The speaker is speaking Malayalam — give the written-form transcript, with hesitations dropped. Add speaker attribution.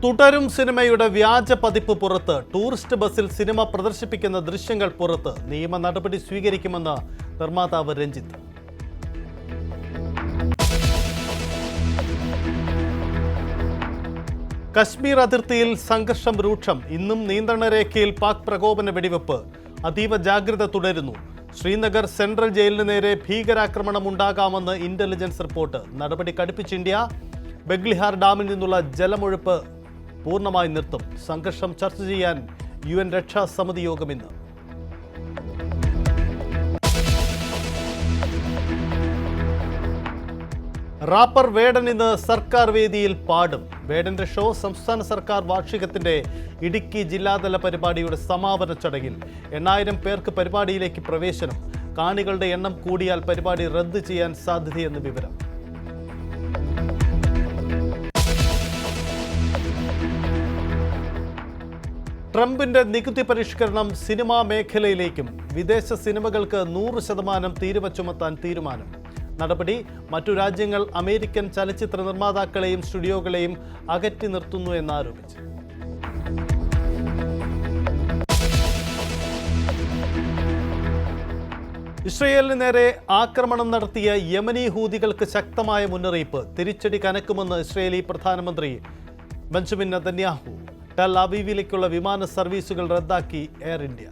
Speaker 1: തുടരും സിനിമയുടെ വ്യാജ പതിപ്പ് പുറത്ത്. ടൂറിസ്റ്റ് ബസ്സിൽ സിനിമ പ്രദർശിപ്പിക്കുന്ന ദൃശ്യങ്ങൾ പുറത്ത്. നിയമ നടപടി സ്വീകരിക്കുമെന്ന് നിർമ്മാതാവ് രഞ്ജിത്ത്. കശ്മീർ അതിർത്തിയിൽ സംഘർഷം രൂക്ഷം. ഇന്നും നിയന്ത്രണ രേഖയിൽ പാക് പ്രകോപന വെടിവെപ്പ്. അതീവ ജാഗ്രത തുടരുന്നു. ശ്രീനഗർ സെൻട്രൽ ജയിലിന് നേരെ ഭീകരാക്രമണം ഉണ്ടാകാമെന്ന് ഇന്റലിജൻസ് റിപ്പോർട്ട്. നടപടി കടുപ്പിച്ച് ഇന്ത്യ. ബഗ്ലിഹാർ ഡാമിൽ നിന്നുള്ള ജലമൊഴുപ്പ് പൂർണ്ണമായി നിർത്തും. സംഘർഷം ചർച്ച ചെയ്യാൻ UN രക്ഷാസമിതി യോഗം ഇന്ന്. റാപ്പർ വേടൻ ഇന്ന് സർക്കാർ വേദിയിൽ പാടും. വേടന്റെ ഷോ സംസ്ഥാന സർക്കാർ വാർഷികത്തിന്റെ ഇടുക്കി ജില്ലാതല പരിപാടിയുടെ സമാപന ചടങ്ങിൽ 8000 പേർക്ക് പരിപാടിയിലേക്ക് പ്രവേശനം. കാണികളുടെ എണ്ണം കൂടിയാൽ പരിപാടി റദ്ദ് ചെയ്യാൻ സാധ്യതയെന്ന് വിവരം. ട്രംപിന്റെ നികുതി പരിഷ്കരണം സിനിമാ മേഖലയിലേക്കും. വിദേശ സിനിമകൾക്ക് 100% തീരുവ ചുമത്താൻ തീരുമാനം. നടപടി മറ്റു രാജ്യങ്ങൾ അമേരിക്കൻ ചലച്ചിത്ര നിർമ്മാതാക്കളെയും സ്റ്റുഡിയോകളെയും അകറ്റി നിർത്തുന്നു എന്നാരോപിച്ചു. ഇസ്രയേലിന് നേരെ ആക്രമണം നടത്തിയ യമനി ഹൂതികൾക്ക് ശക്തമായ മുന്നറിയിപ്പ്. തിരിച്ചടി കനക്കുമെന്ന് ഇസ്രയേലി പ്രധാനമന്ത്രി ബെഞ്ചമിൻ നെതന്യാഹു. ടെൽ അവീവിലേക്കുള്ള വിമാന സർവീസുകൾ റദ്ദാക്കി എയർ ഇന്ത്യ.